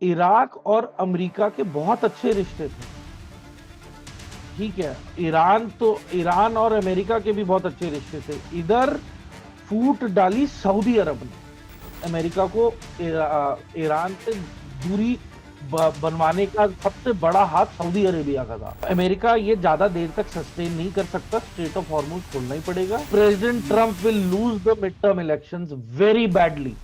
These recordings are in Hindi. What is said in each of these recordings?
इराक और अमेरिका के बहुत अच्छे रिश्ते थे, ठीक है। ईरान और अमेरिका के भी बहुत अच्छे रिश्ते थे। इधर फूट डाली सऊदी अरब ने अमेरिका को ईरान से दूरी बनवाने का सबसे बड़ा हाथ सऊदी अरेबिया का था। अमेरिका ये ज्यादा देर तक सस्टेन नहीं कर सकता, स्ट्रेट ऑफ हॉर्मुज खोलना ही पड़ेगा। President Trump will lose the mid term elections very badly,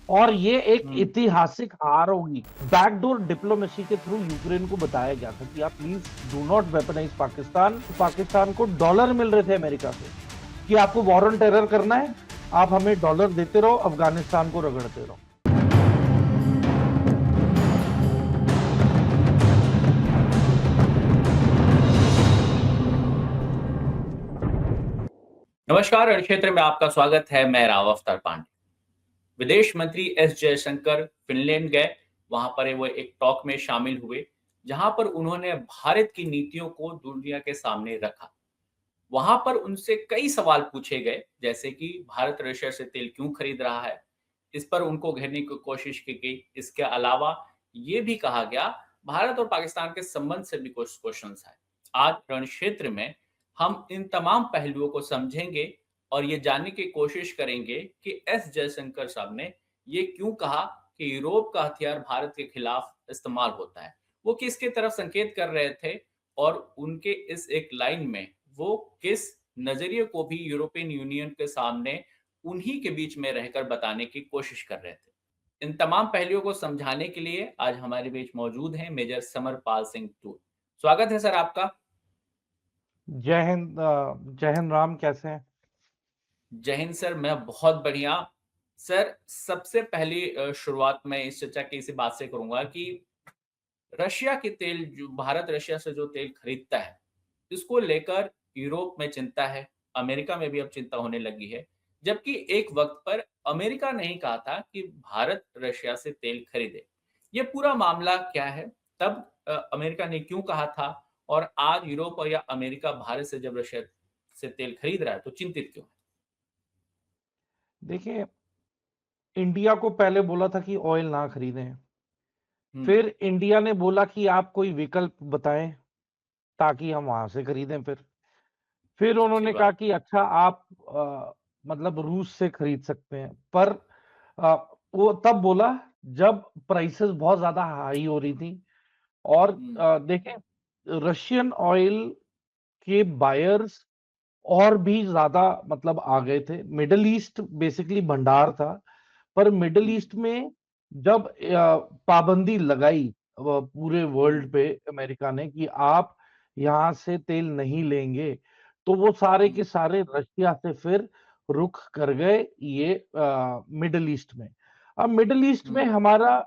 और ये एक ऐतिहासिक हार होगी। बैकडोर डिप्लोमेसी के थ्रू यूक्रेन को बताया गया था कि आप please do not weaponise Pakistan. Pakistan को डॉलर मिल रहे थे अमेरिका से कि आपको वॉर ऑन टेरर करना है, आप हमें डॉलर देते रहो, अफगानिस्तान को रगड़ते रहो। नमस्कार। रणक्षेत्र में आपका स्वागत है। मैं राव अफ्तार पांडे। विदेश मंत्री एस जयशंकर फिनलैंड गए। वहां पर वो एक टॉक में शामिल हुए जहां पर उन्होंने भारत की नीतियों को दुनिया के सामने रखा। वहां पर उनसे कई सवाल पूछे गए, जैसे कि भारत रशिया से तेल क्यों खरीद रहा है। इस पर उनको घेरने की कोशिश की गई। इसके अलावा ये भी कहा गया भारत और पाकिस्तान के संबंध से भी कुछ क्वेश्चंस है। आज रण क्षेत्र में हम इन तमाम पहलुओं को समझेंगे और ये जानने की कोशिश करेंगे कि एस जयशंकर साहब ने ये क्यों कहा कि यूरोप का हथियार भारत के खिलाफ इस्तेमाल होता है। वो किसके तरफ संकेत कर रहे थे और उनके इस एक लाइन में वो किस नजरिए को भी यूरोपियन यूनियन के सामने उन्हीं के बीच में रहकर बताने की कोशिश कर रहे थे। इन तमाम पहलुओं को समझाने के लिए आज हमारे बीच मौजूद हैं मेजर समरपाल सिंह टूर। स्वागत है सर आपका। जय हिंद राम, कैसे हैं? जय हिंद सर, मैं बहुत बढ़िया। सर, सबसे पहली शुरुआत मैं इस चर्चा की इसी बात से करूंगा कि रशिया के तेल, जो भारत रशिया से जो तेल खरीदता है, इसको लेकर यूरोप में चिंता है, अमेरिका में भी अब चिंता होने लगी है। जबकि एक वक्त पर अमेरिका ने ही कहा था कि भारत रशिया से तेल खरीदे। ये पूरा मामला क्या है? तब अमेरिका ने क्यों कहा था, और आज यूरोप और या अमेरिका भारत से जब रशिया से तेल खरीद रहा है तो चिंतित क्यों है? देखिए, इंडिया को पहले बोला था कि ऑयल ना खरीदें, हम्म। फिर इंडिया ने बोला कि आप कोई विकल्प बताएं ताकि हम वहां से खरीदें। फिर सही उन्होंने कहा बात। कि अच्छा आप मतलब रूस से खरीद सकते हैं, पर अ, वो तब बोला जब प्राइसेस बहुत ज्यादा हाई हो रही थी। और हम्म। देखें, रशियन ऑयल के बायर्स और भी ज्यादा मतलब आ गए थे। मिडल ईस्ट बेसिकली भंडार था, पर मिडल हम्म। ईस्ट में जब पाबंदी लगाई पूरे हम्म। वर्ल्ड पे अमेरिका ने कि आप यहां से तेल नहीं लेंगे, तो वो सारे के हम्म। सारे रशिया से फिर रुख कर गए ये मिडल ईस्ट में। अब मिडल ईस्ट में हम्म। हमारा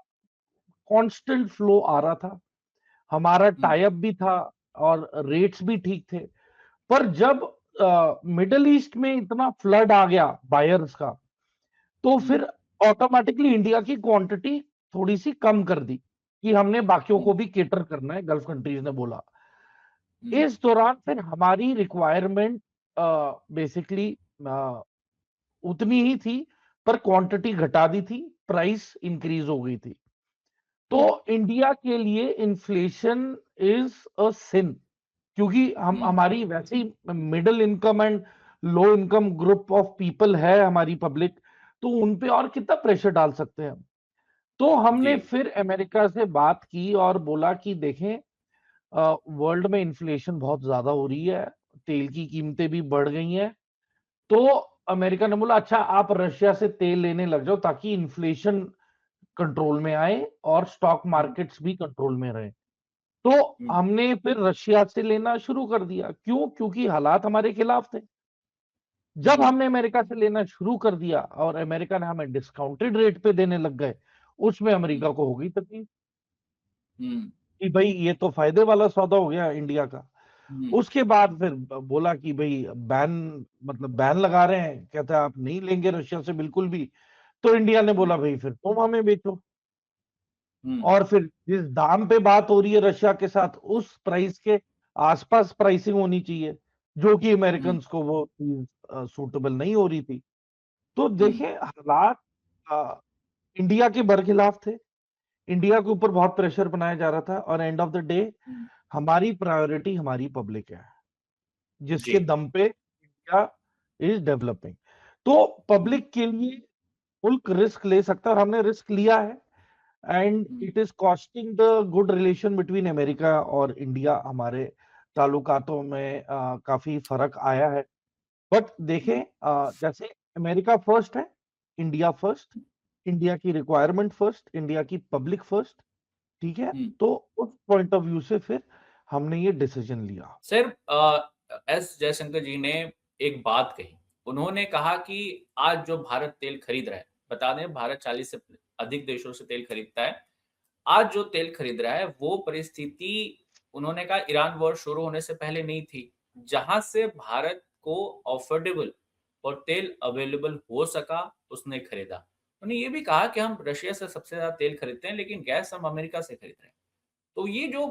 कांस्टेंट फ्लो आ रहा था, हमारा हम्म। टाई अप भी था और रेट्स भी ठीक थे। पर जब मिडल ईस्ट में इतना फ्लड आ गया बायर्स का, तो हम्म। फिर ऑटोमेटिकली इंडिया की क्वांटिटी थोड़ी सी कम कर दी कि हमने बाकियों को हम्म। भी केटर करना है, गल्फ कंट्रीज ने बोला। हम्म। इस दौरान फिर हमारी रिक्वायरमेंट बेसिकली उतनी ही थी, पर क्वांटिटी घटा दी थी, प्राइस इंक्रीज हो गई थी। तो हम्म। इंडिया के लिए इन्फ्लेशन इज अ सिन, क्योंकि हम हम्म। हमारी वैसे ही middle income and low income group of people है हमारी पब्लिक, तो उन पे और कितना प्रेशर डाल सकते हैं हम। तो जी। हमने फिर अमेरिका से बात की और बोला कि देखें, वर्ल्ड में इन्फ्लेशन बहुत ज्यादा हो रही है, तेल की कीमतें भी बढ़ गई हैं। तो अमेरिका ने बोला अच्छा आप रशिया से तेल लेने लग जाओ ताकि इन्फ्लेशन कंट्रोल में आए और स्टॉक हुँ। मार्केट्स भी कंट्रोल में रहे। तो हुँ। हमने फिर रशिया से लेना शुरू कर दिया। क्यों? क्योंकि हालात हमारे खिलाफ थे। जब हुँ। हमने अमेरिका से लेना शुरू कर दिया और अमेरिका ने हमें डिस्काउंटेड रेट पे देने लग गए, उसमें हुँ। अमेरिका को हो गई तकलीफ हुँ। कि भाई ये तो फायदे वाला सौदा हो गया इंडिया का। हुँ। उसके बाद फिर बोला कि भाई बैन, मतलब बैन लगा रहे हैं, कहते हैं आप नहीं लेंगे रशिया से बिल्कुल भी। तो इंडिया ने हुँ। बोला भाई फिर तुम हमें बेचो। हुँ। और फिर जिस दाम पे बात हो रही है रशिया के साथ, उस प्राइस के आसपास प्राइसिंग होनी चाहिए, जो कि हुँ। अमेरिकन को वो चीज सूटेबल नहीं हो रही थी। तो हुँ। देखें, हालात अ, इंडिया के बरखिलाफ थे। इंडिया के ऊपर बहुत प्रेशर बनाया जा रहा था, और एंड ऑफ द डे हम्म, हमारी प्रायोरिटी हमारी पब्लिक है, जी। जिसके दम पे इंडिया इज डेवलपिंग। तो हम्म, पब्लिक के लिए मुल्क रिस्क ले सकता है, और हमने रिस्क लिया है, and hmm, it is costing the good relation between America और इंडिया। हमारे ताल्लुकातों में काफी फर्क आया है। बट देखें, जैसे अमेरिका फर्स्ट है, इंडिया फर्स्ट, इंडिया की रिक्वायरमेंट फर्स्ट, इंडिया की पब्लिक फर्स्ट, ठीक है। हम्म। तो उस पॉइंट ऑफ व्यू से फिर हमने ये डिसीजन लिया। सर, एस जयशंकर जी ने एक बात कही। उन्होंने कहा कि आज जो भारत तेल खरीद रहा है, बता दें भारत 40 से अधिक देशों से तेल खरीदता है। आज जो तेल खरीद रहा है वो परिस्थिति, उन्होंने कहा, ईरान वॉर शुरू होने से पहले नहीं थी, जहां से भारत को अफोर्डेबल और तेल अवेलेबल हो सका, उसने खरीदा। उन्होंने ये भी कहा कि हम रशिया से सबसे ज्यादा तेल खरीदते हैं, लेकिन गैस हम अमेरिका से खरीद रहे हैं। तो ये जो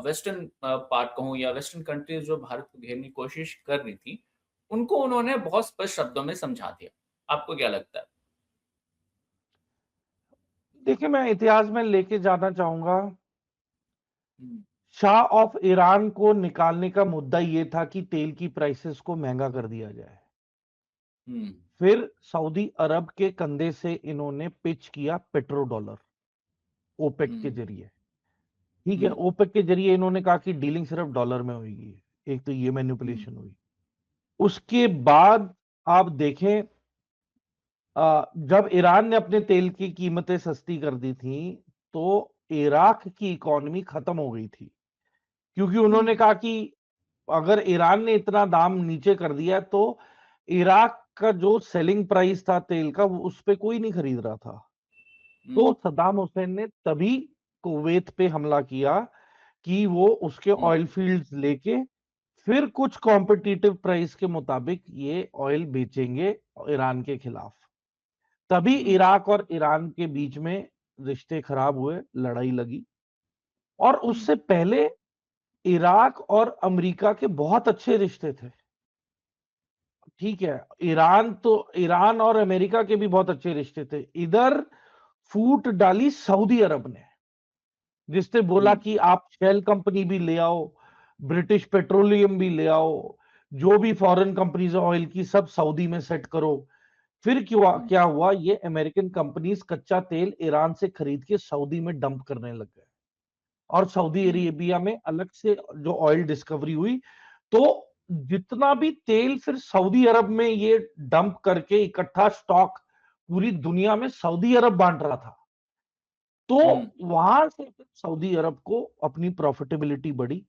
वेस्टर्न पार्ट कहूँ या वेस्टर्न कंट्रीज जो भारत को घेरने की कोशिश कर रही थी, उनको उन्होंने बहुत स्पष्ट शब्दों में समझा दिया। आपको क्या लगता है? देखिए, मैं इतिहास में लेके जाना चाहूंगा। हुँ, शाह ऑफ ईरान को निकालने का मुद्दा ये था कि तेल की प्राइसेस को महंगा कर दिया जाए। हुँ, फिर सऊदी अरब के कंधे से इन्होंने पिच किया पेट्रो डॉलर, ओपेक के हुँ, जरिए। ठीक है, हुँ, ओपेक के जरिए इन्होंने कहा कि डीलिंग सिर्फ डॉलर में होगी। एक तो ये हुँ, मैनिपुलेशन हुई। उसके बाद आप देखें, जब ईरान ने अपने तेल की कीमतें सस्ती कर दी थी, तो इराक की इकोनॉमी खत्म हो गई थी, क्योंकि उन्होंने हुँ, कहा कि अगर ईरान ने इतना दाम नीचे कर दिया है, तो इराक का जो सेलिंग प्राइस था तेल का, वो उस पे कोई नहीं खरीद रहा था। हुँ, तो सद्दाम हुसैन ने तभी कुवैत पे हमला किया कि वो उसके हुँ, ऑयल फील्ड्स लेके फिर कुछ कॉम्पिटिटिव प्राइस के मुताबिक ये ऑयल बेचेंगे ईरान के खिलाफ। तभी हुँ, इराक और ईरान के बीच में रिश्ते खराब हुए, लड़ाई लगी। और हुँ, उससे पहले इराक और अमेरिका के बहुत अच्छे रिश्ते थे। ठीक है, ईरान और अमेरिका के भी बहुत अच्छे रिश्ते थे। इधर फूट डाली सऊदी अरब ने, जिसने बोला हुँ, कि आप शेल कंपनी भी ले आओ, ब्रिटिश पेट्रोलियम भी ले आओ, जो भी फॉरेन कंपनीज ऑयल की सब सऊदी में सेट करो। फिर क्यों हुँ, क्या हुआ, ये अमेरिकन कंपनीज कच्चा तेल ईरान से खरीद के सऊदी में डंप करने लग गए, और सऊदी हुँ, अरेबिया में अलग से जो ऑयल डिस्कवरी हुई। तो जितना भी तेल फिर सऊदी अरब में ये डंप करके इकट्ठा स्टॉक पूरी दुनिया में सऊदी अरब बांट रहा था। तो हुँ, वहां से फिर सऊदी अरब को अपनी प्रॉफिटेबिलिटी बढ़ी।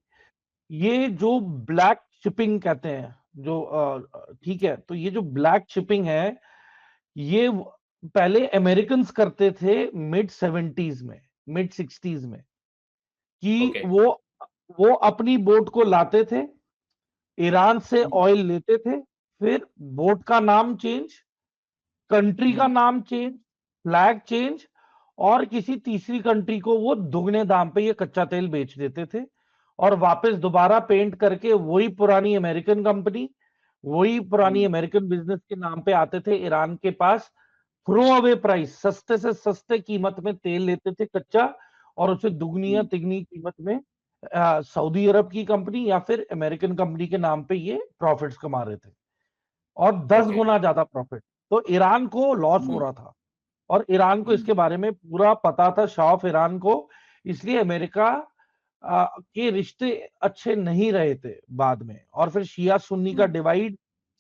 ये जो ब्लैक शिपिंग कहते हैं, जो ठीक है, तो ये जो ब्लैक शिपिंग है, ये पहले अमेरिकन्स करते थे मिड 70s में, मिड 60s में, कि ओके, वो अपनी बोट को लाते थे, ईरान से हुँ, ऑयल लेते थे, फिर बोट का नाम चेंज, कंट्री का हुँ, नाम चेंज, फ्लैग चेंज, और किसी तीसरी कंट्री को वो दुगने दाम पे ये कच्चा तेल बेच देते थे, और वापस दोबारा पेंट करके वही पुरानी अमेरिकन कंपनी, वही पुरानी हुँ, अमेरिकन बिजनेस के नाम पे आते थे ईरान के पास। थ्रो अवे प्राइस, सस्ते से सस्ते कीमत में तेल लेते थे कच्चा, और उसे दुगनी या हुँ, तिगनी कीमत में सऊदी अरब की कंपनी या फिर अमेरिकन कंपनी के नाम पे ये प्रॉफिट्स कमा रहे थे, और 10 ओके, गुना ज्यादा प्रॉफिट। तो ईरान को लॉस हो हुँ, रहा था, और ईरान को हुँ, इसके बारे में पूरा पता था, शाह ऑफ ईरान को। इसलिए अमेरिका के रिश्ते अच्छे नहीं रहे थे बाद में, और फिर शिया सुन्नी का हुँ, डिवाइड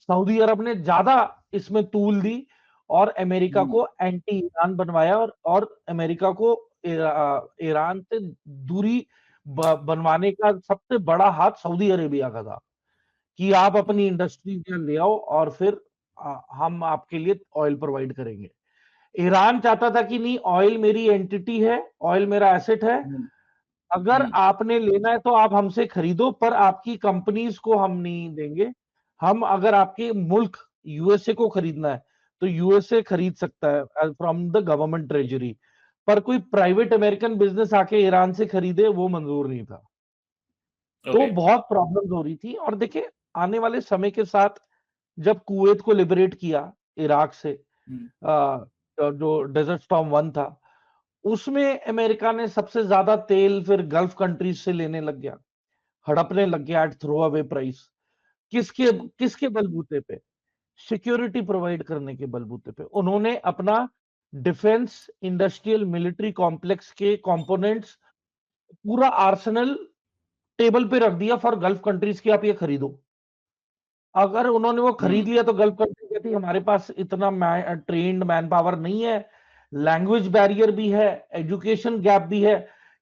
सऊदी अरब ने ज्यादा इसमें तूल दी, और अमेरिका हुँ, को एंटी ईरान बनवाया, और अमेरिका को ईरान से दूरी बनवाने का सबसे बड़ा हाथ सऊदी अरेबिया का था, कि आप हुँ, अपनी इंडस्ट्री में ले आओ, और फिर हम आपके लिए ऑयल प्रोवाइड करेंगे। ईरान चाहता था कि नहीं, ऑयल मेरी एंटिटी है, ऑयल मेरा एसेट है, हुँ, अगर हुँ, आपने लेना है तो आप हमसे खरीदो, पर आपकी कंपनीज को हम नहीं देंगे। हम अगर आपके मुल्क यूएसए को खरीदना है, तो यूएसए खरीद सकता है फ्रॉम द गवर्नमेंट ट्रेजरी, पर कोई प्राइवेट अमेरिकन बिजनेस आके ईरान से खरीदे वो मंजूर नहीं था। तो ओके, बहुत प्रॉब्लम्स हो रही थी। और देखिए, आने वाले समय के साथ जब कुवैत को लिबरेट किया इराक से, हुँ, जो डेजर्ट स्टॉर्म 1 था, उसमें अमेरिका ने सबसे ज्यादा तेल फिर गल्फ कंट्रीज से लेने लग गया, हड़पने लग गया एट थ्रो अवे प्राइस। किसके किसके बलबूते पे? सिक्योरिटी प्रोवाइड करने के बलबूते पे उन्होंने अपना डिफेंस इंडस्ट्रियल मिलिट्री कॉम्प्लेक्स के कंपोनेंट्स, पूरा आर्सेनल टेबल पे रख दिया फॉर गल्फ कंट्रीज की, आप ये खरीदो। अगर उन्होंने वो खरीद लिया तो गल्फ कंट्री कहती हमारे पास इतना ट्रेन्ड मैन पावर नहीं है, लैंग्वेज बैरियर भी है, एजुकेशन गैप भी है।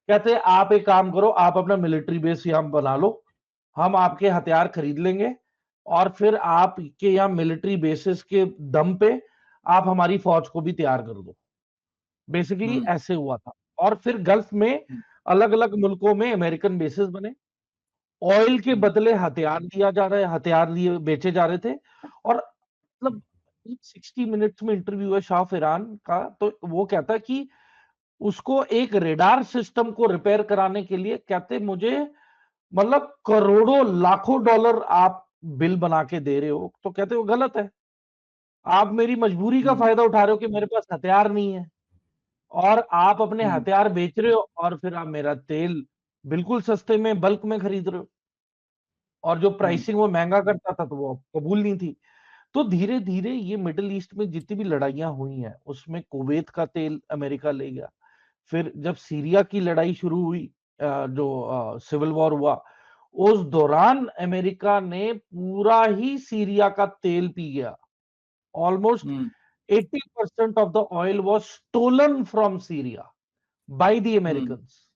कहते आप एक काम करो, आप अपना मिलिट्री बेस यहाँ बना लो, हम आपके हथियार खरीद लेंगे और फिर आपके यहाँ मिलिट्री बेसिस के दम पे आप हमारी फौज को भी तैयार कर दो। बेसिकली ऐसे हुआ था। और फिर गल्फ में अलग अलग मुल्कों में अमेरिकन बेसिस बने, ऑयल के बदले हथियार दिया जा रहा है, हथियार दिए बेचे जा रहे थे। और मतलब 60 मिनट्स में इंटरव्यू है शाह ईरान का, तो वो कहता है कि उसको एक रेडार सिस्टम को रिपेयर कराने के लिए कहते मुझे मतलब करोड़ों लाखों डॉलर आप बिल बना के दे रहे हो, तो कहते वो गलत है। आप मेरी मजबूरी का फायदा उठा रहे हो कि मेरे पास हथियार नहीं है, और आप अपने हथियार बेच रहे हो और फिर आप मेरा तेल बिल्कुल सस्ते में बल्क में खरीद रहे हो, और जो प्राइसिंग वो महंगा करता था तो वो कबूल नहीं थी। तो धीरे धीरे ये मिडिल ईस्ट में जितनी भी लड़ाइयां हुई हैं उसमें कुवैत का तेल अमेरिका ले गया। फिर जब सीरिया की लड़ाई शुरू हुई, जो सिविल वॉर हुआ, उस दौरान अमेरिका ने पूरा ही सीरिया का तेल पी गया। Almost 80% of the oil was stolen from Syria by the Americans.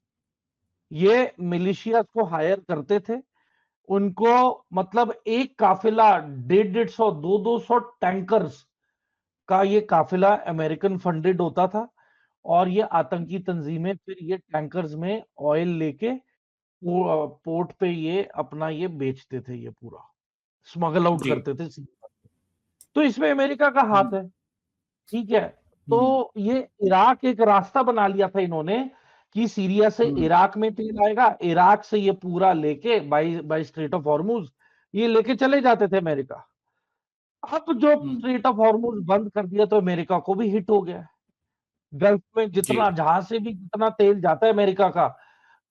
ये मिलिशियास को हायर करते थे, उनको मतलब एक काफिला 150-150, 200 टैंकर्स का ये काफिला अमेरिकन फंडेड होता था, और ये आतंकी तंजीमें फिर ये टैंकर्स में ऑयल लेके पोर्ट पे ये अपना ये बेचते थे, ये पूरा स्मगल आउट जी। करते थे। तो इसमें अमेरिका का हाथ है, ठीक है। तो ये इराक एक रास्ता बना लिया था इन्होंने कि सीरिया से इराक में तेल आएगा, इराक से ये पूरा लेके by by straight of Hormuz ये लेके चले जाते थे अमेरिका। अब जो स्ट्रेट ऑफ हॉर्मुज बंद कर दिया तो अमेरिका को भी हिट हो गया। गल्फ में जी। जितना जहां से भी जितना तेल जाता है अमेरिका का,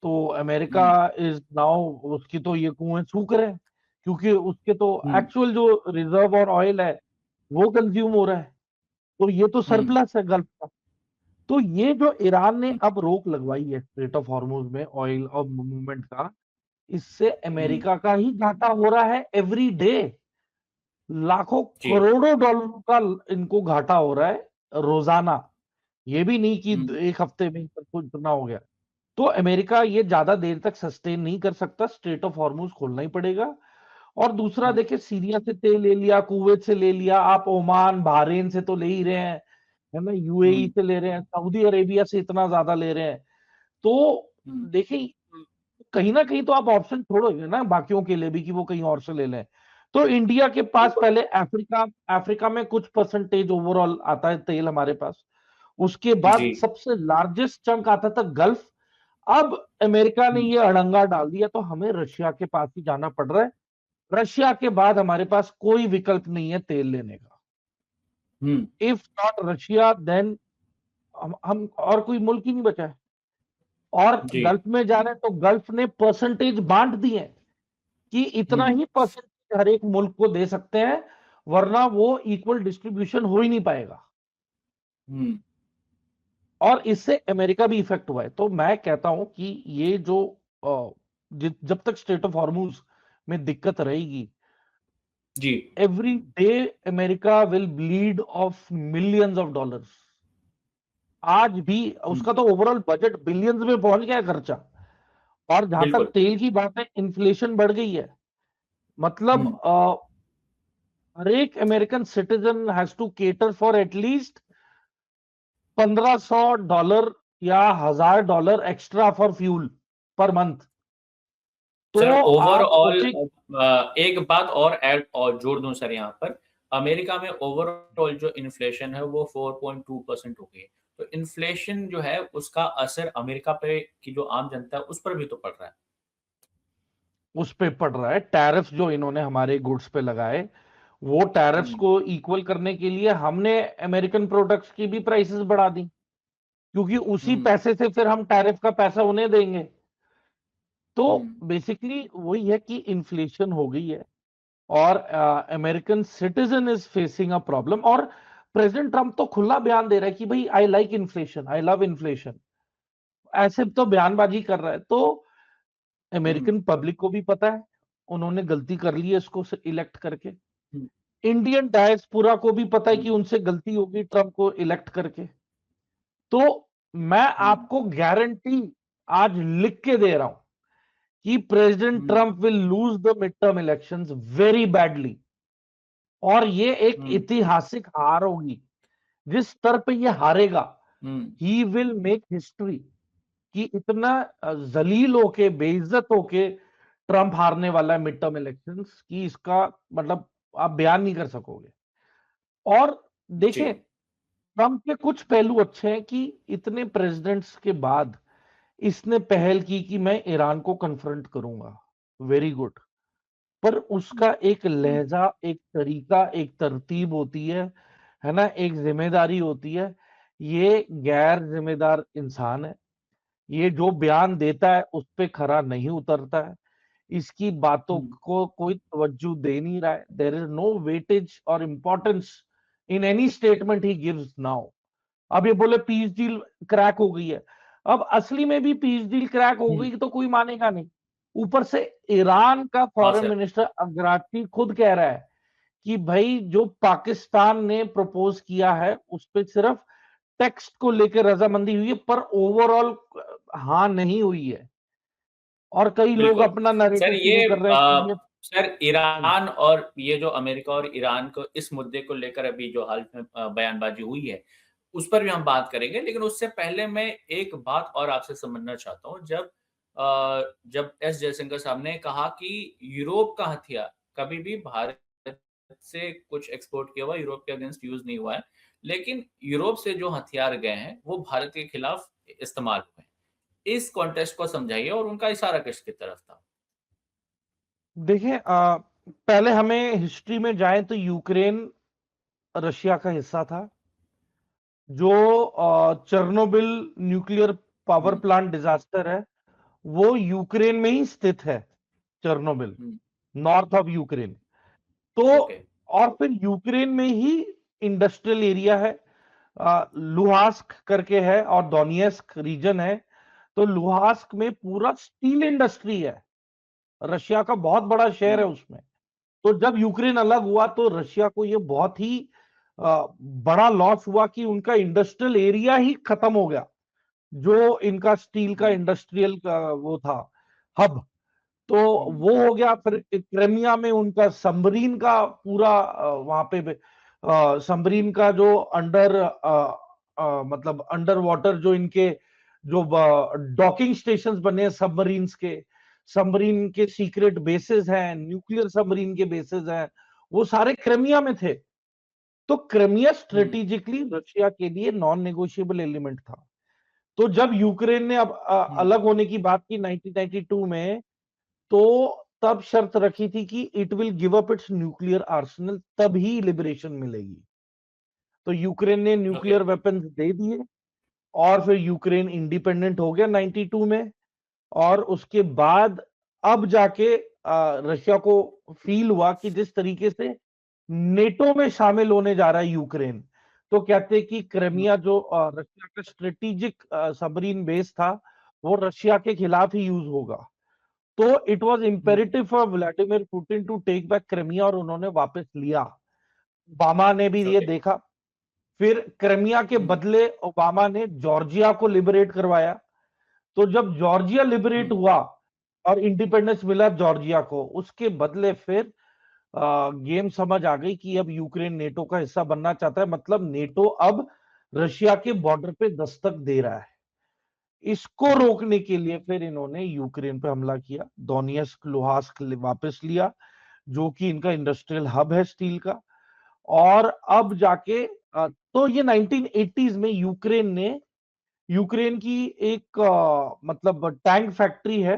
तो अमेरिका इज नाउ उसकी तो ये कुएं सूख रहे हैं, क्योंकि उसके तो एक्चुअल जो रिजर्व और ऑयल है वो कंज्यूम हो रहा है, तो ये तो सरप्लस है गल्फ का। तो ये जो ईरान ने अब रोक लगवाई है स्ट्रेट ऑफ हॉर्मुज में ऑयल और मूवमेंट का, इससे अमेरिका का ही घाटा हो रहा है एवरी डे। लाखों जी। करोड़ों डॉलर का इनको घाटा हो रहा है रोजाना। ये भी नहीं कि एक हफ्ते में कुछ इतना हो गया। तो अमेरिका ये ज्यादा देर तक सस्टेन नहीं कर सकता, स्ट्रेट ऑफ हॉर्मुज खोलना ही पड़ेगा। और दूसरा देखिए, सीरिया से तेल ले लिया, कुवैत से ले लिया, आप ओमान बहरीन से तो ले ही रहे हैं, है ना, यूएई से ले रहे हैं, सऊदी अरेबिया से इतना ज्यादा ले रहे हैं। तो देखिए कहीं ना कहीं तो आप ऑप्शन छोड़ोगे ना बाकियों के लिए भी कि वो कहीं और से ले लें। तो इंडिया के पास पहले अफ्रीका अफ्रीका में कुछ परसेंटेज ओवरऑल आता है तेल हमारे पास, उसके बाद जी। सबसे लार्जेस्ट चंक आता था गल्फ। अब अमेरिका ने ये अड़ंगा डाल दिया तो हमें रशिया के पास ही जाना पड़ रहा है। रशिया के बाद हमारे पास कोई विकल्प नहीं है तेल लेने का। इफ नॉट रशिया देन हम और कोई मुल्क ही नहीं बचा है। और जी। गल्फ में जा रहे हैं तो गल्फ ने परसेंटेज बांट दिए हैं कि इतना ही परसेंटेज हर एक मुल्क को दे सकते हैं, वरना वो इक्वल डिस्ट्रीब्यूशन हो ही नहीं पाएगा। और इससे अमेरिका भी इफेक्ट हुआ है। तो मैं कहता हूं कि ये जो जब तक स्ट्रेट ऑफ हॉर्मुज में दिक्कत रहेगी, जी। Every day America will bleed of millions of dollars. आज भी उसका तो ओवरऑल बजट बिलियंस में पहुंच गया है खर्चा। और जहां तक बिल्कुल। तेल की बात है, इन्फ्लेशन बढ़ गई है। मतलब हर एक American citizen has to cater for at least $1,500 या $1,000 extra for fuel per month. Sir तो आप ओवरऑल सोचिए, एक बात और ऐड और जोड़ दूं सर, यहाँ पर अमेरिका में ओवरऑल जो इन्फ्लेशन है वो 4.2% हो गई है। तो इन्फ्लेशन जो है उसका असर अमेरिका पे की जो आम जनता है उस पर भी तो पड़ रहा है। उस पे पड़ रहा है। टैरिफ जो इन्होंने हमारे गुड्स पे लगाए, वो टैरिफ्स को इक्वल करने के लिए हमने अमेरिकन प्रोडक्ट्स की भी प्राइसेस बढ़ा दी। क्योंकि उसी पैसे से फिर हम टैरिफ का पैसा उन्हें देंगे। तो बेसिकली वही है कि इन्फ्लेशन हो गई है और American citizen is facing a problem. और प्रेसिडेंट ट्रंप तो खुला बयान दे रहा है कि भाई I like inflation, I love inflation, ऐसे तो बयानबाजी कर रहा है। तो अमेरिकन पब्लिक को भी पता है उन्होंने गलती कर ली है इसको इलेक्ट करके, इंडियन डायस्पोरा को भी पता है कि उनसे गलती होगी ट्रंप को इलेक्ट करके। तो मैं आपको गारंटी आज लिख के दे रहा हूं कि president Trump will lose the mid term elections very badly, और ये एक ऐतिहासिक हार होगी। जिस स्तर पे ये हारेगा, ही विल मेक हिस्ट्री, कि इतना जलील होके, बेइज्जत होके ट्रंप हारने वाला है मिड टर्म इलेक्शंस, कि इसका मतलब आप बयान नहीं कर सकोगे। और देखें, ट्रंप के कुछ पहलू अच्छे हैं कि इतने प्रेसिडेंट्स के बाद इसने पहल की कि मैं ईरान को कन्फ्रंट करूंगा, वेरी गुड। पर उसका एक लहजा, एक तरीका, एक तरतीब होती है ना, एक जिम्मेदारी होती है। ये गैर जिम्मेदार इंसान है, ये जो बयान देता है उस पे खरा नहीं उतरता है, इसकी बातों को कोई तवज्जो दे नहीं रहा है। देयर इज नो वेटेज और importance in any statement he gives now. अब ये बोले पीस डील क्रैक हो गई है, अब असली में भी पीस डील क्रैक हो गई तो कोई मानेगा नहीं। ऊपर से ईरान का फॉरेन मिनिस्टर अगराची खुद कह रहा है कि भाई जो पाकिस्तान ने प्रपोज किया है उस पर सिर्फ टेक्स्ट को लेकर रजामंदी हुई है, पर ओवरऑल हाँ नहीं हुई है। और कई लोग बिल्कुल अपना सर। नैरेटिव ये शुरू कर रहे हैं कि ये सर, ईरान और ये जो अमेरिका और ईरान को इस मुद्दे को लेकर अभी जो हाल में बयानबाजी हुई है, उस पर भी हम बात करेंगे। लेकिन उससे पहले मैं एक बात और आपसे समझना चाहता हूँ। जब एस जयशंकर साहब ने कहा कि यूरोप का हथियार कभी भी भारत से कुछ एक्सपोर्ट किया हुआ यूरोप के अगेंस्ट यूज नहीं हुआ है, लेकिन यूरोप से जो हथियार गए हैं वो भारत के खिलाफ इस्तेमाल हुए हैं। इस कॉन्टेक्स्ट को समझाइए और उनका इशारा किसकी तरफ था? देखिए, पहले हमें हिस्ट्री में जाए तो यूक्रेन रशिया का हिस्सा था। जो Chernobyl nuclear power plant disaster है वो यूक्रेन में ही स्थित है, चेर्नोबिल, नॉर्थ ऑफ यूक्रेन। तो और फिर यूक्रेन में ही इंडस्ट्रियल एरिया है, लुहास्क करके है, और दोनियस्क रीजन है। तो लुहास्क में पूरा स्टील इंडस्ट्री है, रशिया का बहुत बड़ा शेयर है उसमें। तो जब यूक्रेन अलग हुआ तो रशिया को ये बहुत ही बड़ा लॉस हुआ कि उनका इंडस्ट्रियल एरिया ही खत्म हो गया, जो इनका स्टील का इंडस्ट्रियल का वो था हब। तो वो हो गया। फिर क्रेमिया में उनका सबमरीन का पूरा वहां पे सबमरीन का जो मतलब अंडर वाटर जो इनके जो डॉकिंग स्टेशंस बने हैं सबमरीन्स के, सबमरीन के सीक्रेट बेसेस हैं, न्यूक्लियर सबमरीन के बेसेस हैं, वो सारे क्रेमिया में थे। तो क्रेमिया स्ट्रेटेजिकली रशिया के लिए नॉन नेगोशिएबल एलिमेंट था। तो जब यूक्रेन ने अब अलग होने की बात की 1992 में, तो तब शर्त रखी थी कि it will give up it's nuclear Arsenal, तभी लिबरेशन मिलेगी। तो यूक्रेन ने न्यूक्लियर वेपन्स दे दिए और फिर यूक्रेन इंडिपेंडेंट हो गया 92 में। और उसके बाद अब जाके रशिया को फील हुआ कि जिस तरीके से नेटो में शामिल होने जा रहा है यूक्रेन, तो कहते कि क्रेमिया जो रशिया का स्ट्रेटेजिक सबमरीन बेस था वो रशिया के खिलाफ ही यूज होगा। तो it was imperative for Vladimir Putin to take back Crimea, और उन्होंने वापस लिया। ओबामा ने भी ये देखा। फिर क्रेमिया के बदले ओबामा ने जॉर्जिया को लिबरेट करवाया। तो जब जॉर्जिया लिबरेट हुआ और इंडिपेंडेंस मिला जॉर्जिया को, उसके बदले फिर गेम समझ आ गई कि अब यूक्रेन नेटो का हिस्सा बनना चाहता है, मतलब नेटो अब रशिया के बॉर्डर पे दस्तक दे रहा है। इसको रोकने के लिए फिर इन्होंने यूक्रेन पे हमला किया, दोनियस्क लुहास्क वापस लिया, जो कि इनका इंडस्ट्रियल हब है स्टील का। और अब जाके तो ये 1980s में यूक्रेन की एक मतलब टैंक फैक्ट्री है,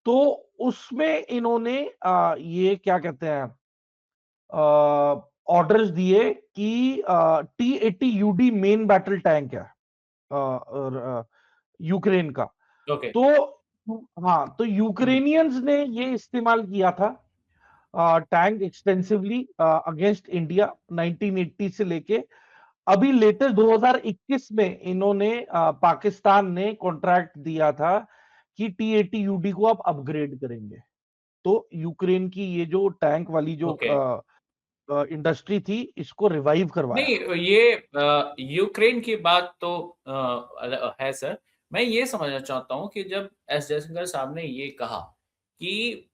तो उसमें इन्होंने ये क्या कहते हैं ऑर्डर्स दिए कि T-80UD मेन बैटल टैंक है, यूक्रेन का। ओके। तो हाँ, तो यूक्रेनियंस ने ये इस्तेमाल किया था टैंक एक्सटेंसिवली अगेंस्ट इंडिया 1980 से लेके अभी लेटेस्ट 2021 में इन्होंने पाकिस्तान ने कॉन्ट्रैक्ट दिया था कि T-80UD को आप अपग्रेड करेंगे। तो यूक्रेन की ये जो टैंक वाली जो ओके। इंडस्ट्री थी इसको रिवाइव करवाया। नहीं, ये यूक्रेन की बात तो है सर। मैं ये समझना चाहता हूँ कि जब एस जयशंकर साहब ने ये कहा कि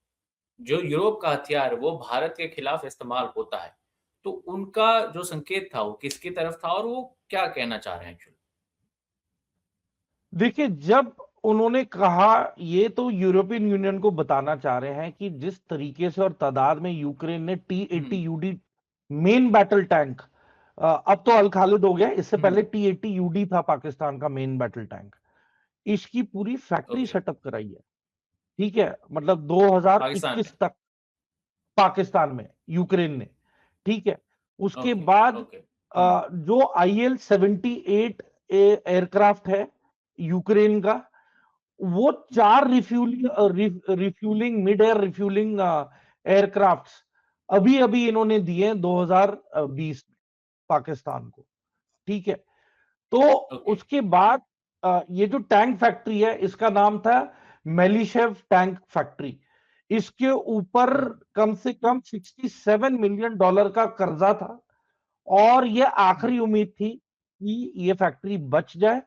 जो यूरोप का हथियार वो भारत के खिलाफ इस्तेमाल होता है, तो उनका जो संकेत था वो किसकी तरफ था और वो क्या कहना चाह रहे हैं एक्चुअली? देखिए, जब उन्होंने कहा, ये तो यूरोपियन यूनियन को बताना चाह रहे हैं कि जिस तरीके से और तादाद में यूक्रेन ने हुँ, T-80UD मेन बैटल टैंक, अब तो अल खालिद हो गया, इससे हुँ, पहले T-80UD था पाकिस्तान का मेन बैटल टैंक, इसकी पूरी फैक्ट्री ओके। सेटअप कराई है। ठीक है, मतलब पाकिस्तान में? 2021 तक पाकिस्तान में यूक्रेन ने। ठीक है, उसके ओके, बाद ओके। हुँ, जो IL-78 एयरक्राफ्ट है यूक्रेन का, वो हुँ, 4 refuelling mid air refuelling aircrafts अभी अभी इन्होंने दिए 2020 में पाकिस्तान को। ठीक है, तो ओके। उसके बाद ये जो टैंक फैक्ट्री है इसका नाम था मेलिशेव टैंक फैक्ट्री। इसके ऊपर हुँ, कम से कम $67 मिलियन का कर्जा था और ये हुँ, आखिरी उम्मीद थी कि ये फैक्ट्री बच जाए।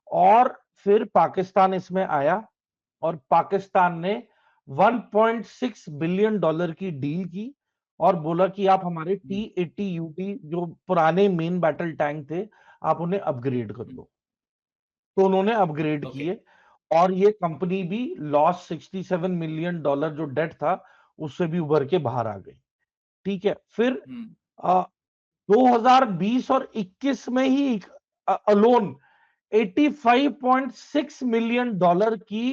और फिर पाकिस्तान इसमें आया और पाकिस्तान ने $1.6 बिलियन की डील की और बोला कि आप हमारे हुँ, T-80UD जो पुराने मेन बैटल टैंक थे, आप उन्हें अपग्रेड कर हुँ, दो। तो उन्होंने अपग्रेड ओके। किए और ये कंपनी भी लॉस $67 मिलियन जो डेट था उससे भी उभर के बाहर आ गई। ठीक है, फिर हुँ, 2020 और 21 में ही अलोन $85.6 मिलियन की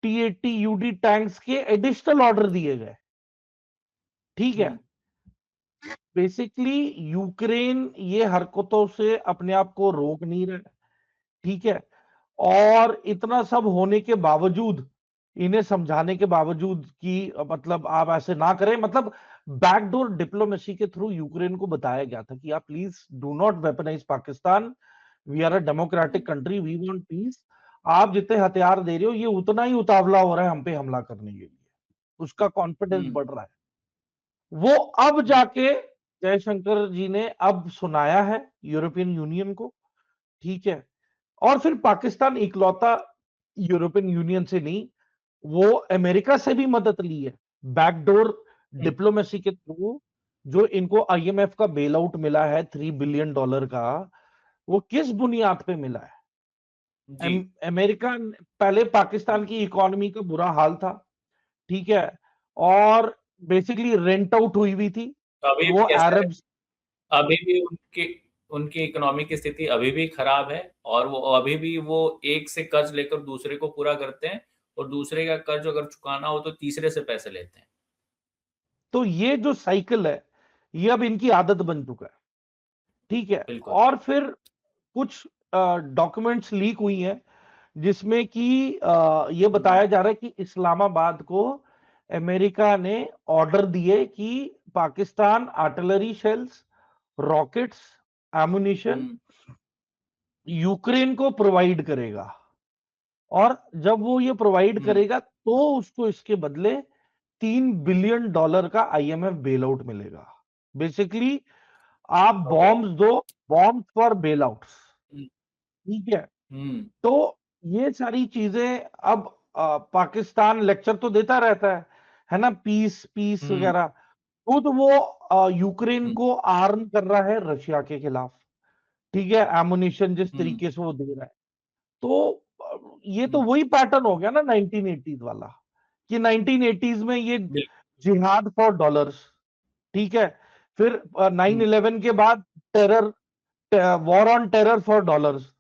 T-80UD टैंक्स के एडिशनल ऑर्डर दिए गए। ठीक है, हुँ, बेसिकली यूक्रेन ये हरकतों से अपने आप को रोक नहीं रहा है। ठीक है, और इतना सब होने के बावजूद, इन्हें समझाने के बावजूद कि मतलब आप ऐसे ना करें, मतलब बैकडोर डिप्लोमेसी के थ्रू यूक्रेन को बताया गया था कि आप please do not weaponise Pakistan, we are a hmm, democratic country, we want peace. आप जितने हथियार दे रहे हो ये उतना ही उतावला हो रहा है हम पे हमला करने के लिए, उसका कॉन्फिडेंस हुँ, बढ़ रहा है। वो अब हुँ, जाके जयशंकर जी ने अब सुनाया है यूरोपियन यूनियन को। ठीक है, और फिर पाकिस्तान इकलौता यूरोपियन यूनियन से नहीं, वो अमेरिका से भी मदद ली है बैकडोर हुँ, डिप्लोमेसी के थ्रू। जो इनको IMF का बेल आउट मिला है $3 बिलियन का, वो किस बुनियाद पे मिला है? जी। अमेरिका पहले पाकिस्तान की इकोनॉमी का बुरा हाल था। ठीक है, और बेसिकली रेंट आउट हुई हुई थी। तो अभी वो भी ऐसा है? अरब्स, अभी भी उनकी उनकी इकोनॉमी की स्थिति अभी भी खराब है और वो अभी भी वो एक से कर्ज लेकर दूसरे को पूरा करते हैं और दूसरे का कर्ज अगर चुकाना हो तो तीसरे से पैसे लेते हैं। तो ये जो साइकिल है ये अब इनकी आदत बन चुका है। ठीक है, बिल्कुल। और फिर कुछ डॉक्यूमेंट्स लीक हुई हैं जिसमें कि ये हुँ, बताया जा रहा है कि इस्लामाबाद को अमेरिका ने ऑर्डर दिए कि Pakistan artillery shells, rockets, ammunition हुँ, यूक्रेन को प्रोवाइड करेगा। और जब वो ये प्रोवाइड हुँ, करेगा तो उसको इसके बदले $3 बिलियन का IMF बेल आउट मिलेगा। बेसिकली आप ओके। बॉम्ब्स दो, बॉम्ब फॉर बेल आउट्स। हुँ, ठीक है, हुँ, तो ये सारी चीजें अब पाकिस्तान लेक्चर तो देता रहता है ना, पीस पीस हुँ, वगैरह। खुद वो यूक्रेन हुँ, को आर्म कर रहा है रशिया के खिलाफ। ठीक है, एमुनिशन जिस हुँ, तरीके से वो दे रहा है, तो ये तो हुँ, वही पैटर्न हो गया ना 1980s वाला, कि 1980s में ये बिल जिहाद फॉर डॉलर्स। ठीक है, फिर हुँ, 9/11 के बाद terror, war on terror for dollars.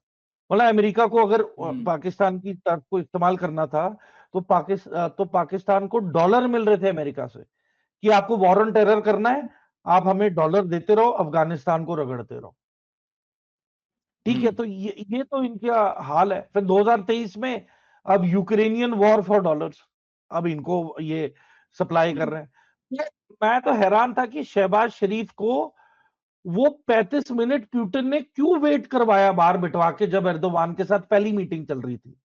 मतलब अमेरिका को अगर हुँ, पाकिस्तान की टर्फ को इस्तेमाल करना था तो पाकिस्तान को डॉलर मिल रहे थे अमेरिका से कि आपको वॉर ऑन टेरर करना है, आप हमें डॉलर देते रहो, अफगानिस्तान को रगड़ते रहो। ठीक है, तो ये तो इनका हाल है। फिर 2023 में अब यूक्रेनियन वॉर फॉर डॉलर्स, अब इनको ये सप्लाई कर रहे हैं। मैं तो हैरान था कि शहबाज शरीफ को वो 35 मिनट पुतिन ने क्यों वेट करवाया बाहर बिठवा के, जब एर्दोवान के साथ पहली मीटिंग चल रही थी।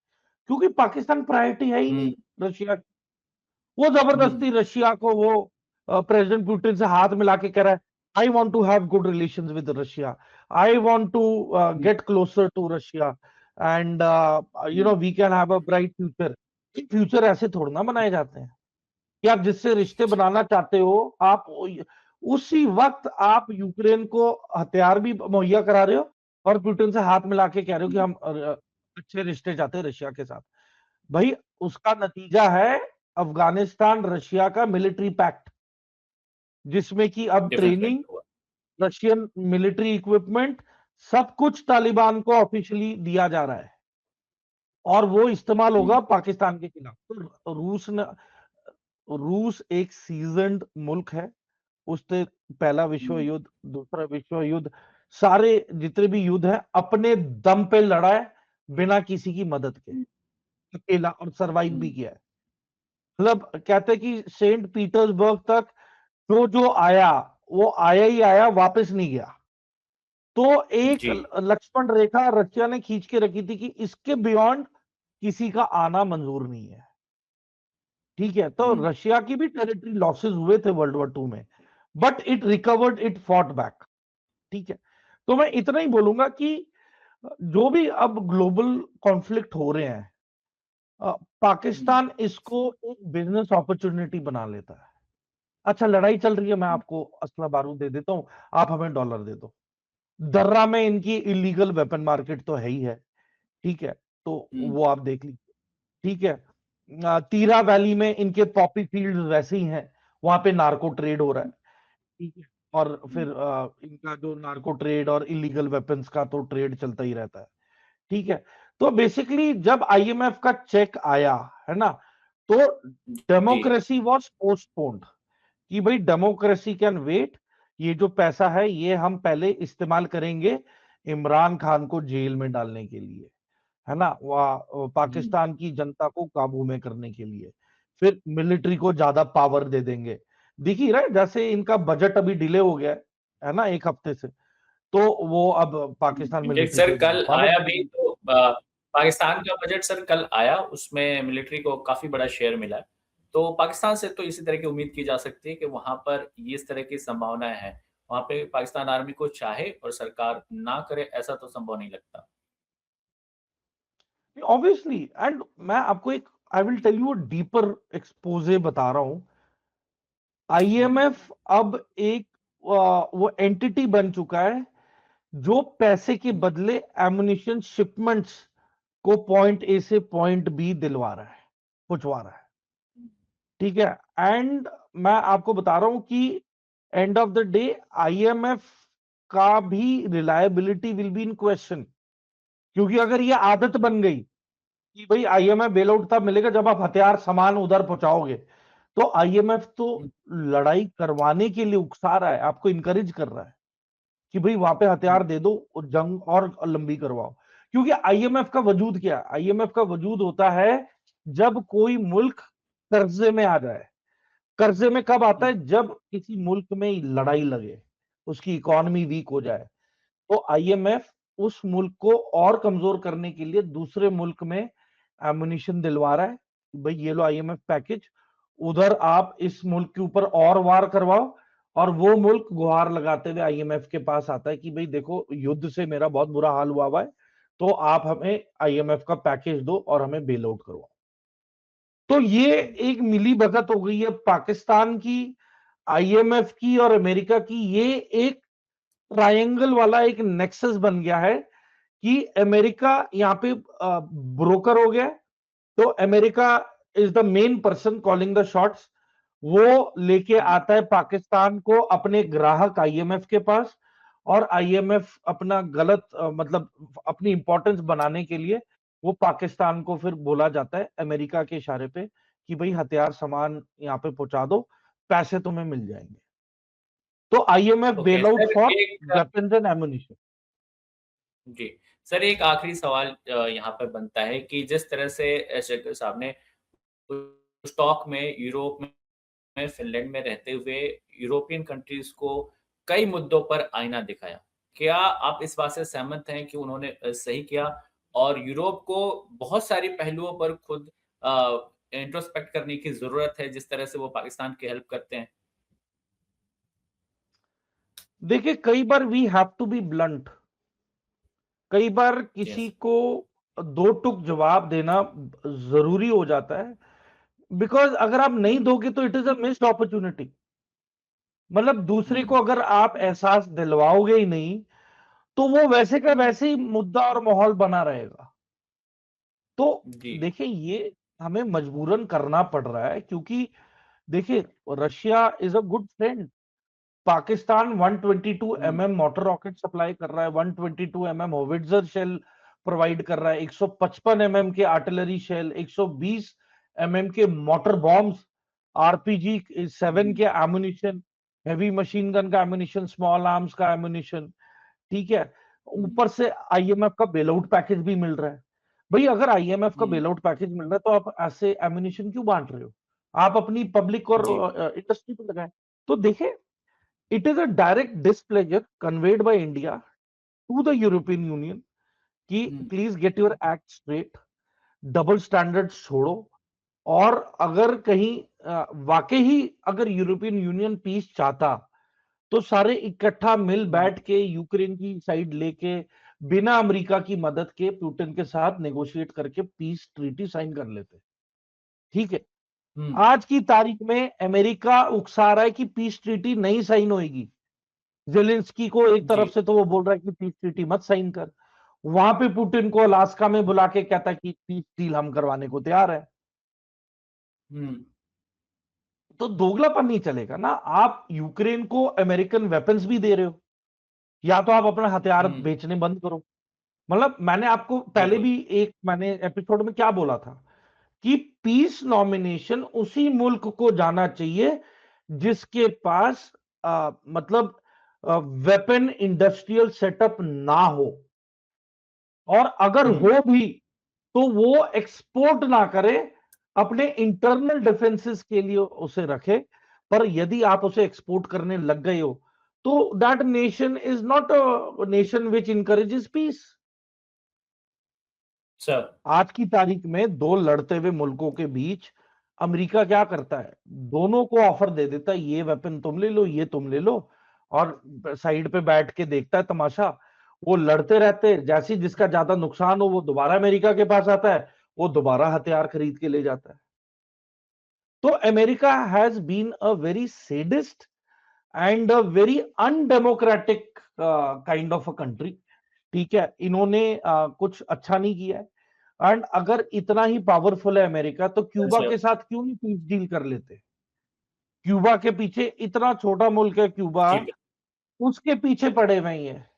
क्योंकि पाकिस्तान प्रायोरिटी है ही नहीं रशिया की। वो जबरदस्ती रशिया को वो प्रेसिडेंट पुतिन से हाथ मिला के कह रहा है, I want to have good relation with Russia, I want to get closer to Russia, and we can have a bright future. Future ऐसे थोड़ा ना बनाए जाते हैं कि आप जिससे रिश्ते बनाना चाहते हो, आप उसी वक्त आप यूक्रेन को हथियार भी मुहैया करा रहे हो और पुतिन से हाथ मिला के कह रहे हो कि हम अच्छे रिश्ते चाहते हैं रशिया के साथ। भाई उसका नतीजा है अफगानिस्तान रशिया का मिलिट्री पैक्ट, जिसमें कि अब ट्रेनिंग, रशियन मिलिट्री इक्विपमेंट, सब कुछ तालिबान को ऑफिशियली दिया जा रहा है और वो इस्तेमाल होगा पाकिस्तान के खिलाफ। तो रूस एक सीजन्ड मुल्क है। उसने पहला विश्व युद्ध, दूसरा विश्व युद्ध, सारे जितने भी युद्ध हैं अपने दम पे लड़ा है, बिना किसी की मदद के, अकेला, और सरवाइव भी किया है। मतलब कहते हैं कि सेंट पीटर्सबर्ग तक जो जो आया वो आया ही आया, वापस नहीं गया। तो एक लक्ष्मण रेखा रशिया ने खींच के रखी थी कि इसके बियॉन्ड किसी का आना मंजूर नहीं है। ठीक है, तो रशिया की भी टेरिटरी लॉसेस हुए थे वर्ल्ड वॉर 2 में, but it recovered, it fought back. ठीक है, तो मैं इतना ही बोलूंगा कि जो भी अब ग्लोबल कॉन्फ्लिक्ट हो रहे हैं, पाकिस्तान इसको एक बिजनेस अपॉर्चुनिटी बना लेता है। अच्छा, लड़ाई चल रही है, मैं आपको असला बारूद दे देता हूं, आप हमें डॉलर दे दो। दर्रा में इनकी इलीगल वेपन मार्केट तो है ही है। ठीक है, तो वो आप देख लीजिए। ठीक है, तीरा वैली में इनके पॉपी फील्ड वैसे ही हैं, वहां पे नार्को ट्रेड हो रहा है। ठीक है, और फिर इनका जो नार्को ट्रेड और इलीगल वेपन्स का तो ट्रेड चलता ही रहता है। ठीक है, तो बेसिकली जब आईएमएफ का चेक आया है ना, तो डेमोक्रेसी वॉज पोस्टपोन्ड कि भाई डेमोक्रेसी कैन वेट, ये जो पैसा है ये हम पहले इस्तेमाल करेंगे इमरान खान को जेल में डालने के लिए, है ना, पाकिस्तान की जनता को काबू में करने के लिए, फिर मिलिट्री को ज्यादा पावर दे देंगे। देखिए रहा जैसे इनका बजट अभी डिले हो गया है ना, 1 हफ्ते से, तो वो अब पाकिस्तान मिलिट्री सर को ज्यादा कल पावर आया दे भी देंगे। तो पाकिस्तान का बजट सर कल आया, उसमें मिलिट्री को काफी बड़ा शेयर मिला है। तो पाकिस्तान से तो इसी तरह की उम्मीद की जा सकती है कि वहां पर ये इस तरह की संभावनाएं हैं, वहां पे पाकिस्तान आर्मी को चाहे और सरकार ना करे ऐसा तो संभव नहीं लगता। ऑब्वियसली, एंड मैं आपको एक, I will tell you deeper expose बता रहा हूं। आईएमएफ अब एक वो एंटिटी बन चुका है जो पैसे के बदले एमुनिशन शिपमेंट्स को पॉइंट ए से पॉइंट बी दिलवा रहा है, पहुंचवा रहा है। ठीक है, एंड मैं आपको बता रहा हूं कि end of the day IMF का भी reliability will be in question, क्योंकि अगर ये आदत बन गई कि भाई आईएमएफ बेल आउट तब मिलेगा जब आप हथियार सामान उधर पहुंचाओगे, तो आईएमएफ तो लड़ाई करवाने के लिए उकसा रहा है, आपको इनकरेज कर रहा है कि भाई वहां पे हथियार दे दो और जंग और लंबी करवाओ। क्योंकि आईएमएफ का वजूद क्या है? आईएमएफ का वजूद होता है जब कोई मुल्क कर्जे में आ जाए। कर्जे में कब आता है? जब किसी मुल्क में लड़ाई लगे, उसकी इकोनॉमी वीक हो जाए, तो आईएमएफ उस मुल्क को और कमजोर करने के लिए दूसरे मुल्क में एमुनिशन दिलवा रहा है। भाई ये लो आईएमएफ पैकेज, उधर आप इस मुल्क के ऊपर और वार करवाओ, और वो मुल्क गुहार लगाते हुए आईएमएफ के पास आता है कि भाई देखो युद्ध से मेरा बहुत बुरा हाल हुआ है, तो आप हमें आईएमएफ का पैकेज दो और हमें बेल आउट करवाओ। तो ये एक मिली भगत हो गई है पाकिस्तान की, आईएमएफ की और अमेरिका की। ये एक ट्रायंगल वाला एक नेक्सस बन गया है कि अमेरिका यहाँ पे ब्रोकर हो गया। तो America is the main person calling the shots. वो लेके आता है पाकिस्तान को अपने ग्राहक आईएमएफ के पास, और आईएमएफ अपना गलत मतलब अपनी इंपॉर्टेंस बनाने के लिए वो पाकिस्तान को फिर बोला जाता है अमेरिका के इशारे पे कि भाई हथियार सामान यहाँ पे पहुंचा दो, पैसे तुम्हें मिल जाएंगे। तो IMF okay bail out sir, for एक वेपन्स एंड एमुनिशन। जी सर एक आखिरी सवाल यहाँ पर बनता है कि जिस तरह से शेखर साहब ने उस टॉक में यूरोप में फिनलैंड में रहते हुए यूरोपियन कंट्रीज को कई मुद्दों पर आईना दिखाया। क्या आप इस बात से सहमत हैं कि उन्होंने सही किया और यूरोप को बहुत सारी पहलुओं पर खुद इंट्रोस्पेक्ट करने की ज़रूरत है, जिस तरह से वो पाकिस्तान की हेल्प करते हैं? देखिए, कई बार we have to be blunt. कई बार यस। किसी को दो टूक जवाब देना जरूरी हो जाता है, बिकॉज अगर आप नहीं दोगे तो it is a missed opportunity. मतलब दूसरे को हुँ, अगर आप एहसास दिलवाओगे ही नहीं, तो वो वैसे का हुँ, वैसे ही मुद्दा और माहौल बना रहेगा। तो जी। देखिए, ये हमें मजबूरन करना पड़ रहा है, क्योंकि देखिए, Russia is a good friend. Pakistan 122 hmm, motor rocket supply कर रहा है, 122 होविट्जर शेल प्रोवाइड कर रहा है, 155 के आर्टिलरी शेल, 120 के मोटर बॉम्ब्स, आरपीजी 7 हुँ, के एमुनिशन, हैवी मशीन गन का एमुनिशन, स्मॉल आर्म्स का एमुनिशन। ठीक है, हुँ, ऊपर से आईएमएफ का बेल आउट पैकेज भी मिल रहा है। भाई, अगर आईएमएफ का हुँ, बेल आउट पैकेज मिल रहा है, तो आप ऐसे एमुनिशन क्यों बांट रहे हो? आप अपनी पब्लिक और जी। इंडस्ट्री पे लगाएं। तो देखिए, it is a direct displeasure conveyed by India to the European Union कि हुँ, please get your act straight, double standard छोड़ो। और अगर कहीं वाकई ही अगर यूरोपियन यूनियन पीस चाहता, तो सारे इकट्ठा मिल हुँ, बैठ के यूक्रेन की साइड लेके बिना अमेरिका की मदद के पुतिन के साथ नेगोशिएट करके पीस ट्रीटी साइन कर लेते। ठीक है, हुँ, आज की तारीख में अमेरिका उकसा रहा है कि पीस ट्रीटी नहीं साइन होएगी। जेलेंस्की को एक जी। तरफ से तो वो बोल रहा है कि पीस ट्रीटी मत साइन कर, वहां पे पुतिन को अलास्का में बुला के कहता है कि पीस डील हम करवाने को तैयार है। हुँ, तो दोगलापन नहीं चलेगा ना। आप यूक्रेन को अमेरिकन वेपन्स भी दे रहे हो, या तो आप अपना हथियार हुँ, बेचने बंद करो। मतलब मैंने आपको पहले बिल्कुल। भी एक मैंने एपिसोड में क्या बोला था कि पीस नॉमिनेशन उसी मुल्क को जाना चाहिए जिसके पास मतलब वेपन इंडस्ट्रियल सेटअप ना हो, और अगर हुँ, हो भी तो वो एक्सपोर्ट ना करे, अपने इंटरनल डिफेंसेस के लिए उसे रखे। पर यदि आप उसे एक्सपोर्ट करने लग गए हो, तो that nation is not a nation which encourages peace. Sir. आज की तारीख में दो लड़ते हुए मुल्कों के बीच अमेरिका क्या करता है? दोनों को ऑफर दे देता है, ये वेपन तुम ले लो, ये तुम ले लो, और साइड पे बैठ के देखता है तमाशा। वो लड़ते रहते, जैसे ही जिसका ज्यादा नुकसान हो वो दोबारा अमेरिका के पास आता है, वो दोबारा हथियार खरीद के ले जाता है। तो America has been a very sadist and a very undemocratic kind of a country. ठीक है, इन्होंने कुछ अच्छा नहीं किया है। एंड अगर इतना ही पावरफुल है अमेरिका, तो वेल क्यूबा सेड। के साथ क्यों नहीं पीस डील कर लेते? क्यूबा के पीछे, इतना छोटा मुल्क है क्यूबा, जी, बिल्कुल। उसके पीछे पड़े हुए ही है।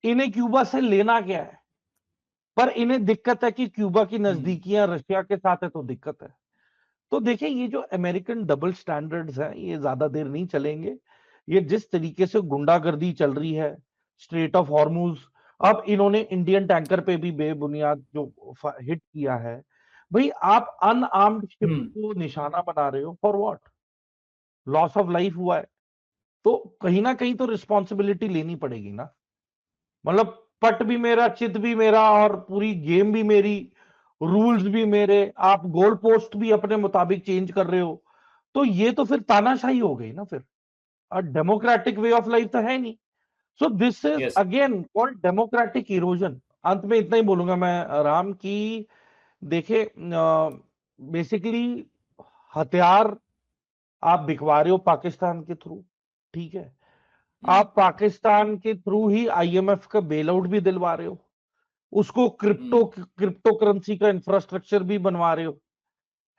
इन्हें क्यूबा से लेना क्या है? पर इन्हें दिक्कत है कि क्यूबा की हुँ, नजदीकियां रशिया के साथ है, तो दिक्कत है। तो देखिए, ये जो अमेरिकन डबल स्टैंडर्ड्स हैं, ये ज्यादा देर नहीं चलेंगे। ये जिस तरीके से गुंडागर्दी चल रही है स्ट्रेट ऑफ हॉर्मुज, अब इन्होंने इंडियन टैंकर पे भी बेबुनियाद जो हिट किया है। भाई, आप अनआर्म्ड शिप हुँ, को निशाना बना रहे हो for what? Loss of life हुआ है, तो कहीं ना कहीं तो रिस्पॉन्सिबिलिटी लेनी पड़ेगी ना। मतलब पट भी मेरा, चित भी मेरा, और पूरी गेम भी मेरी, रूल्स भी मेरे, आप गोल पोस्ट भी अपने मुताबिक चेंज कर रहे हो। तो ये तो फिर तानाशाही हो गई ना फिर, और डेमोक्रेटिक वे ऑफ लाइफ तो है नहीं। So this is yes. Again called democratic erosion. अंत में इतना ही बोलूंगा मैं, राम, की देखे, बेसिकली हथियार आप बिकवा रहे हो पाकिस्तान के थ्रू। ठीक है, हुँ, आप पाकिस्तान के थ्रू ही आईएमएफ का बेल आउट भी दिलवा रहे हो, उसको हुँ, क्रिप्टो करेंसी का इंफ्रास्ट्रक्चर भी बनवा रहे हो,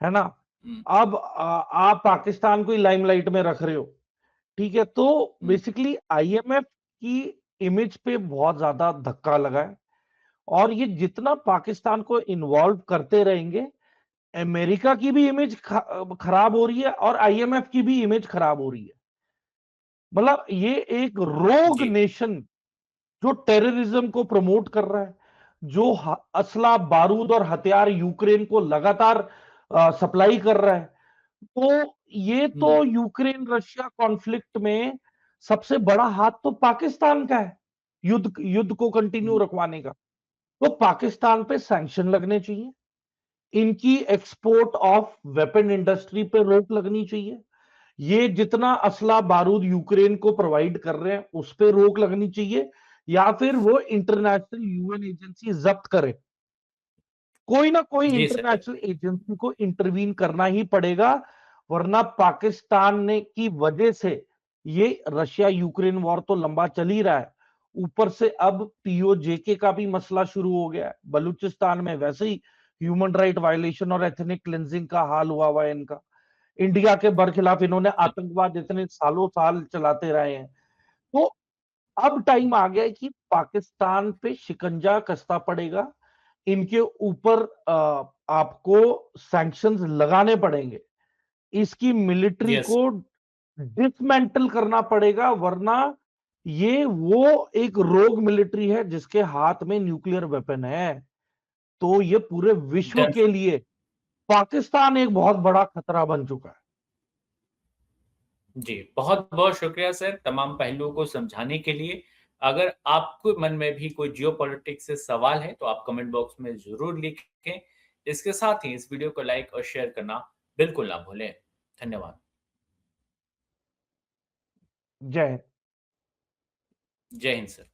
है ना? हुँ, अब आप पाकिस्तान को ही लाइमलाइट में रख रहे हो। ठीक है, तो हुँ, बेसिकली आईएमएफ की इमेज पे बहुत ज्यादा धक्का लगा है, और ये जितना पाकिस्तान को इन्वॉल्व करते रहेंगे, अमेरिका की भी इमेज खराब हो रही है, और आईएमएफ की भी इमेज खराब हो रही है। मतलब ये एक रोग जी, नेशन जो टेररिज्म को प्रमोट कर रहा है, जो असला बारूद और हथियार यूक्रेन को लगातार सप्लाई कर रहा है। तो ये तो यूक्रेन रशिया कॉन्फ्लिक्ट में सबसे बड़ा हाथ तो पाकिस्तान का है, युद्ध युद्ध को कंटिन्यू रखवाने का। तो पाकिस्तान पे सैंक्शन लगने चाहिए, इनकी एक्सपोर्ट ऑफ वेपन इंडस्ट्री पे रोक लगनी चाहिए, ये जितना असला बारूद यूक्रेन को प्रोवाइड कर रहे हैं उस पे रोक लगनी चाहिए, या फिर वो इंटरनेशनल यूएन एजेंसी जब्त करे। कोई ना कोई जी सर। इंटरनेशनल एजेंसी को इंटरवीन करना ही पड़ेगा, वरना पाकिस्तान ने की वजह से ये रशिया यूक्रेन वॉर तो लंबा चल ही रहा है, ऊपर से अब पीओजेके का भी मसला शुरू हो गया है। बलूचिस्तान में वैसे ही ह्यूमन राइट वायलेशन और एथनिक क्लिंजिंग का हाल हुआ हुआ है इनका। इंडिया के बरखिलाफ इन्होंने आतंकवाद इतने सालों साल चलाते रहे हैं। तो अब टाइम आ गया है कि पाकिस्तान पे शिकंजा कसना पड़ेगा, इनके ऊपर आपको सैंक्शंस लगाने पड़ेंगे, इसकी मिलिट्री यस। को डिसमेंटल करना पड़ेगा, वरना ये वो एक रोग मिलिट्री है जिसके हाथ में न्यूक्लियर वेपन है। तो ये पूरे विश्व के लिए पाकिस्तान एक बहुत बड़ा खतरा बन चुका है। जी, बहुत-बहुत शुक्रिया सर तमाम पहलुओं को समझाने के लिए। अगर आपके मन में भी कोई जियोपॉलिटिक्स से सवाल है, तो आप कमेंट बॉक्स में ज़रूर लिखें। इसके साथ ही इस वीडियो को लाइक और शेयर करना बिल्कुल ना भूलें। धन्यवाद। जय हिंद। जय हिंद सर।